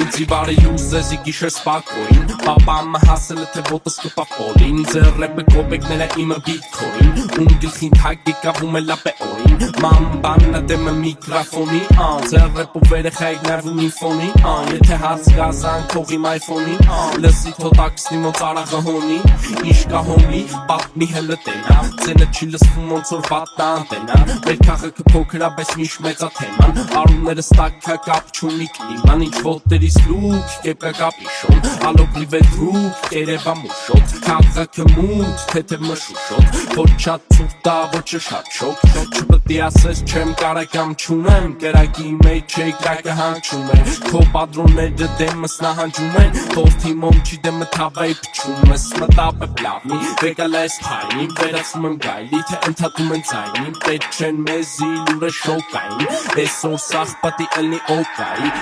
Ինձի բարի ուզեզի գիշեր սպակոին Պապամը հասել է թե ոտս կպապոլին Ձեր ռեպը կոպեկները իմը բիտքոին Ում գլխին թակ եկավում է լապեորին Մամբաննը դեմը միկրոֆոնի Ձեր ռեպով երեխայք ներվում ինֆոնի Եթե հարց գազան կողիմ այվոնին Լսի թոտաքսնի ոնց արաղը հոնի Ինչ կա հոնի, պատմի հելը տենա Ձենը չի լսվում ոնց որ վատն անտենա Մեր քաղաքը փոքր ա, բայց միշտ մեծ ա թեման Արունները ստակքա կապ չունի կլիման Ինչ ոտերից լուք, կեպկա կապիշոն Ալոգլի վեդրուկ, կերևա մուշոտ Քաղաքը մութ, թեթև մշուշոտ Ոչ շատ ծուրտա, ոչ շատ շոք Չպտի ասես չեմ կարակամ չունեմ Կերակի մեջ չեի կրակը հանչում է Քո պատրոնները դեմս նահանջում են Թորդի մոմչի դեմը թավայի պչում ես Մտապ է պլավնի, վեկալ ես փայնի Վերացում եմ գայլի, թե ընդհատում են ձայնի Պետ չեն մեզի լուրը շոկային Այսօր սաղ պատի ելնի օկայի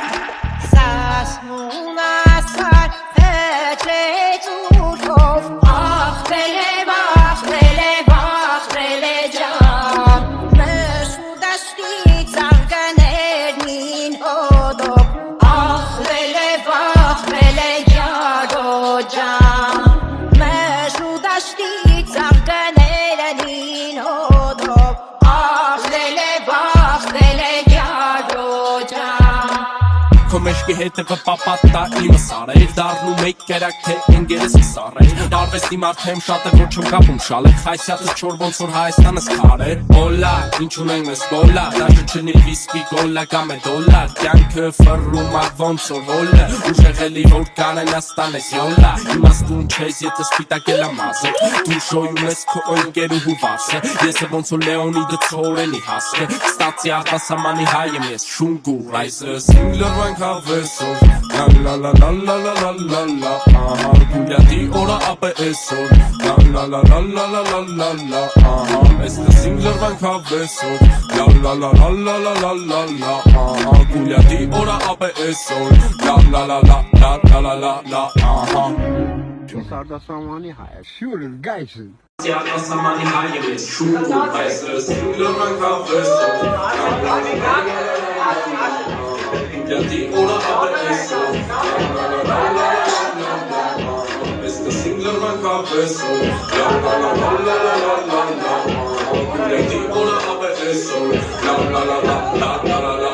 Սասմուն ասար հեչեց ուրթով Աղթել է ջան Մշ ու դաշտի ծաղկաներնին հոդով Աղթել է յարո ջան Մշ ու դաշտի ծաղկաներնին հոդով Աղթել է յարո ջան Քո մեջքի հետևը պապատա իմը սարեր Դառնում էի կերակ թե ընգերս կսարեր Արվեստի մարդ եմ շատ է որ չեմ կապում շալեր Խայսյատս չոր ոնց որ Հայաստանս քարեր Օլա, ինչ ունենք մեզ գոլա Դաշը չնի վիսկի գոլա կամ է դոլար Կյանքը ֆռում ա ոնց որ հոլը Ուժեղելի որ կանենաս տանես յոլա Իմաստուն չես եթե սպիտակել ա մազը Դու շոյում ես քո ընկերուհու վասը Ես է ոնց որ Լեոնիդը ծորենի հասը Ստացի արտասամանի հայ եմ ես շունգուր Այսը սինգլրվանք հավեսով La la la la la la la la Ահա գուլյատի օրը ապե էսօր La la la la la la la la Ահա ես լսինք լրվանք հավեսով La la la la la la la la la Ահա գուլյատի օրը ապե էսօր La la la la la la la la la Ահա Ես արտասահմանի հայ եմ, շուր ես գայս եմ Արտասահմանի հայ եմ ես շունգուր Այս լսինք լրվանք հավեսով Գուլյատի օրը ապե էսօր Lırvan kafeso La la la la la la la la la Gületi ona haber eso La la la la la la la la